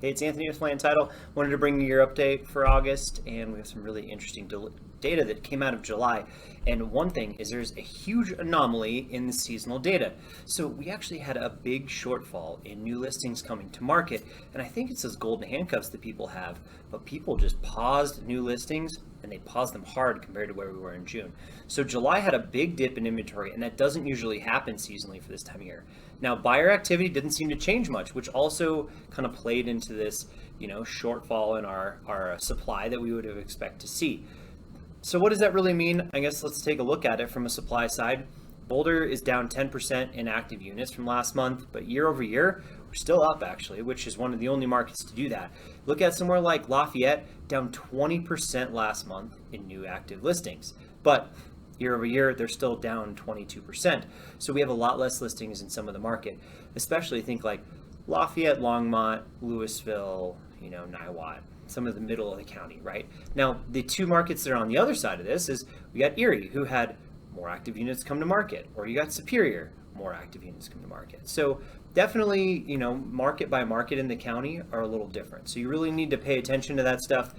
Hey, it's Anthony with Land Title. Wanted to bring you your update for August, and we have some really interesting data that came out of July. And one thing is there's a huge anomaly in the seasonal data. So we actually had a big shortfall in new listings coming to market, and I think it's those golden handcuffs that people have, but people just paused new listings, and they paused them hard compared to where we were in June. So July had a big dip in inventory, and that doesn't usually happen seasonally for this time of year. Now, buyer activity didn't seem to change much, which also kind of played into this, shortfall in our supply that we would have expected to see. So what does that really mean? I guess let's take a look at it from a supply side. Boulder is down 10% in active units from last month, but year over year, we're still up actually, which is one of the only markets to do that. Look at somewhere like Lafayette, down 20% last month in new active listings. But year over year, they're still down 22%. So we have a lot less listings in some of the market, especially think like Lafayette, Longmont, Louisville, Niwot, some of the middle of the county, right? Now, the two markets that are on the other side of this is we got Erie, who had more active units come to market, or you got Superior, more active units come to market. So definitely, market by market in the county are a little different. So you really need to pay attention to that stuff.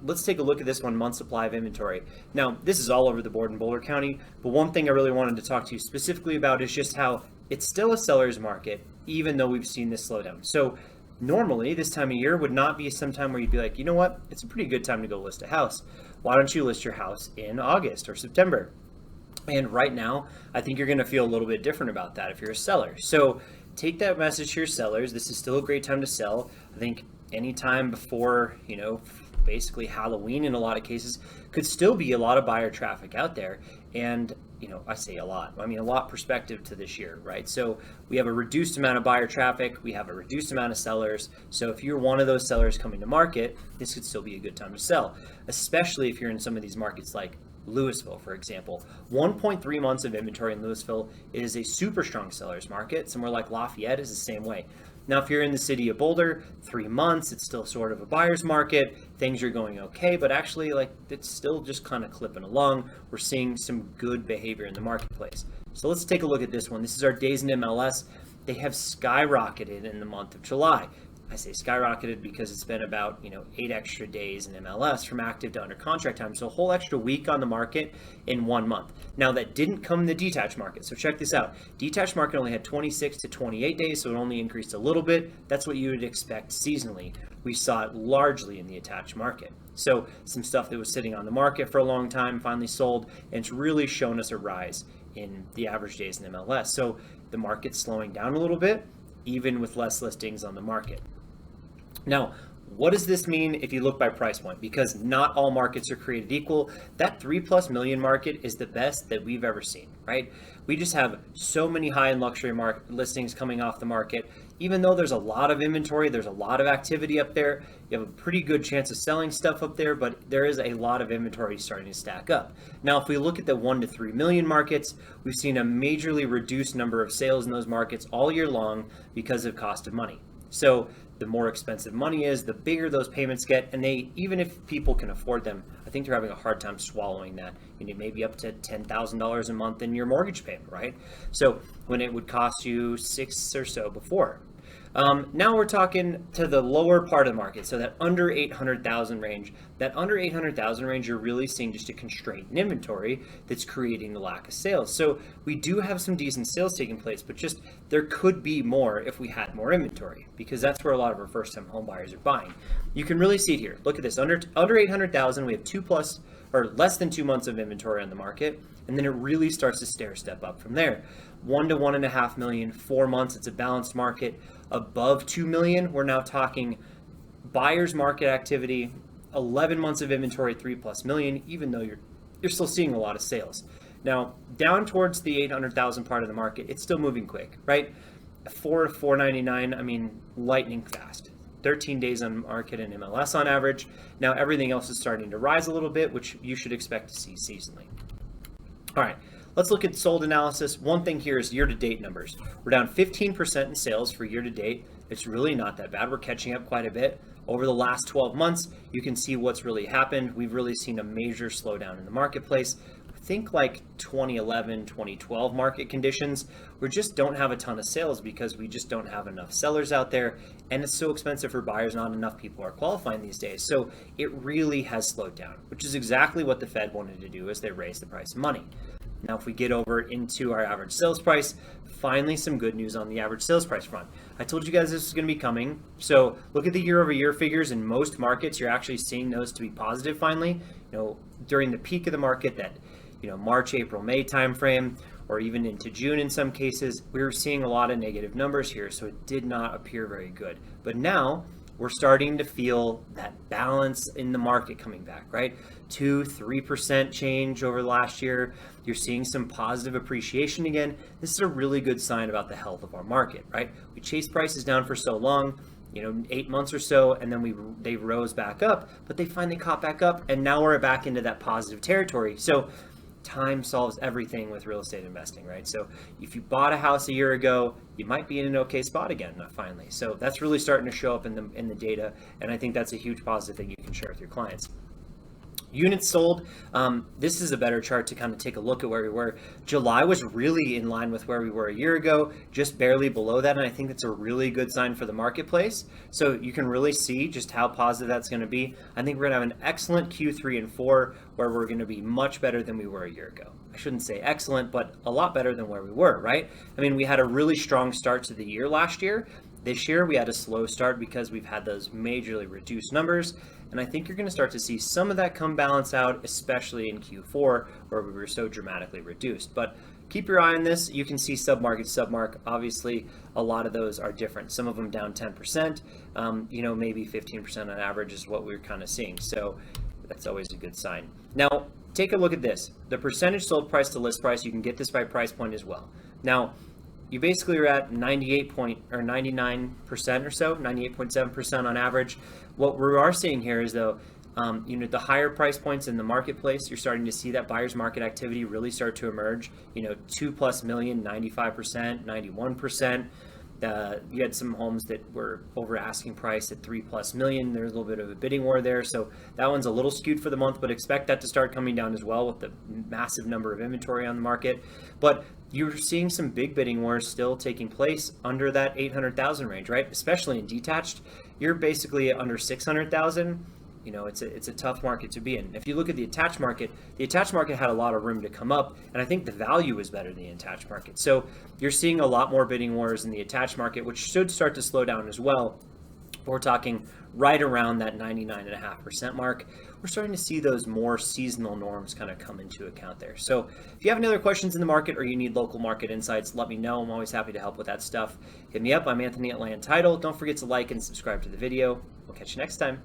Let's take a look at this one, month supply of inventory. Now, this is all over the board in Boulder County, but one thing I really wanted to talk to you specifically about is just how it's still a seller's market, even though we've seen this slowdown. So normally, this time of year would not be some time where you'd be like, you know what, it's a pretty good time to go list a house. Why don't you list your house in August or September? And right now, I think you're going to feel a little bit different about that if you're a seller. So take that message to your sellers. This is still a great time to sell. I think anytime before, basically Halloween in a lot of cases, could still be a lot of buyer traffic out there. And, I say a lot. I mean, a lot perspective to this year, right? So we have a reduced amount of buyer traffic. We have a reduced amount of sellers. So if you're one of those sellers coming to market, this could still be a good time to sell, especially if you're in some of these markets like Louisville, for example. 1.3 months of inventory in Louisville is a super strong seller's market. Somewhere like Lafayette is the same way. Now, if you're in the city of Boulder, 3 months, it's still sort of a buyer's market. Things are going okay, but actually, it's still just kind of clipping along. We're seeing some good behavior in the marketplace. So let's take a look at this one. This is our days in MLS. They have skyrocketed in the month of July. I say skyrocketed because it's been about 8 extra days in MLS from active to under contract time, so a whole extra week on the market in 1 month. Now that didn't come in the detached market, so check this out. Detached market only had 26 to 28 days, so it only increased a little bit. That's what you would expect seasonally. We saw it largely in the attached market. So some stuff that was sitting on the market for a long time finally sold, and it's really shown us a rise in the average days in MLS. So the market's slowing down a little bit, even with less listings on the market. Now, what does this mean if you look by price point? Because not all markets are created equal. That 3+ million market is the best that we've ever seen, right? We just have so many high-end luxury listings coming off the market. Even though there's a lot of inventory, there's a lot of activity up there, you have a pretty good chance of selling stuff up there, but there is a lot of inventory starting to stack up. Now, if we look at the 1 to 3 million markets, we've seen a majorly reduced number of sales in those markets all year long because of cost of money. So the more expensive money is, the bigger those payments get, and even if people can afford them, I think they're having a hard time swallowing that. Maybe up to $10,000 a month in your mortgage payment, right? So when it would cost you $6,000 or so before. Now we're talking to the lower part of the market, so that under 800,000 range. That under 800,000 range, you're really seeing just a constraint in inventory that's creating the lack of sales. So we do have some decent sales taking place, but just there could be more if we had more inventory, because that's where a lot of our first-time home buyers are buying. You can really see it here. Look at this. Under 800,000, we have 2+ or less than 2 months of inventory on the market, and then it really starts to stair step up from there. 1 to 1.5 million, 4 months, it's a balanced market. Above 2 million, we're now talking buyer's market activity, 11 months of inventory, 3+ million, even though you're still seeing a lot of sales. Now, down towards the 800,000 part of the market, it's still moving quick, right? 4 to 499, I mean, lightning fast. 13 days on market in MLS on average. Now everything else is starting to rise a little bit, which you should expect to see seasonally. All right, let's look at sold analysis. One thing here is year-to-date numbers. We're down 15% in sales for year-to-date. It's really not that bad. We're catching up quite a bit. Over the last 12 months, you can see what's really happened. We've really seen a major slowdown in the marketplace. think like 2011, 2012 market conditions, we just don't have a ton of sales because we just don't have enough sellers out there, and it's so expensive for buyers, not enough people are qualifying these days. So it really has slowed down, which is exactly what the Fed wanted to do as they raised the price of money. Now, if we get over into our average sales price, finally some good news on the average sales price front. I told you guys this is going to be coming. So look at the year over year figures. In most markets, you're actually seeing those to be positive finally. During the peak of the market, that March, April, May timeframe, or even into June in some cases, we were seeing a lot of negative numbers here. So it did not appear very good. But now we're starting to feel that balance in the market coming back, right? 2-3% change over the last year. You're seeing some positive appreciation again. This is a really good sign about the health of our market, right? We chased prices down for so long, 8 months or so, and then they rose back up, but they finally caught back up, and now we're back into that positive territory. So time solves everything with real estate investing, right? So if you bought a house a year ago, you might be in an okay spot again, finally. So that's really starting to show up in the data, and I think that's a huge positive thing you can share with your clients. Units sold, this is a better chart to kind of take a look at where we were. July was really in line with where we were a year ago, just barely below that, and I think that's a really good sign for the marketplace. So you can really see just how positive that's going to be. I think we're going to have an excellent Q3 and 4 where we're going to be much better than we were a year ago. I shouldn't say excellent, but a lot better than where we were, right? I mean, we had a really strong start to the year last year. This year we had a slow start because we've had those majorly reduced numbers, and I think you're going to start to see some of that come balance out, especially in Q4 where we were so dramatically reduced. But keep your eye on this. You can see submarket, submark. Obviously, a lot of those are different. Some of them down 10%, maybe 15% on average is what we're kind of seeing. So that's always a good sign. Now, take a look at this. The percentage sold price to list price, you can get this by price point as well. Now, you basically are at 99% or so, 98.7% on average. What we are seeing here is though, the higher price points in the marketplace, you're starting to see that buyer's market activity really start to emerge. 2+ million, 95%, 91%. You had some homes that were over asking price at 3+ million. There's a little bit of a bidding war there. So that one's a little skewed for the month, but expect that to start coming down as well with the massive number of inventory on the market. But you're seeing some big bidding wars still taking place under that 800,000 range, right? Especially in detached, you're basically under 600,000. It's a tough market to be in. If you look at the attached market had a lot of room to come up, and I think the value is better than the attached market. So you're seeing a lot more bidding wars in the attached market, which should start to slow down as well. We're talking right around that 99.5% mark. We're starting to see those more seasonal norms kind of come into account there. So if you have any other questions in the market or you need local market insights, let me know. I'm always happy to help with that stuff. Hit me up. I'm Anthony at Land Title. Don't forget to like and subscribe to the video. We'll catch you next time.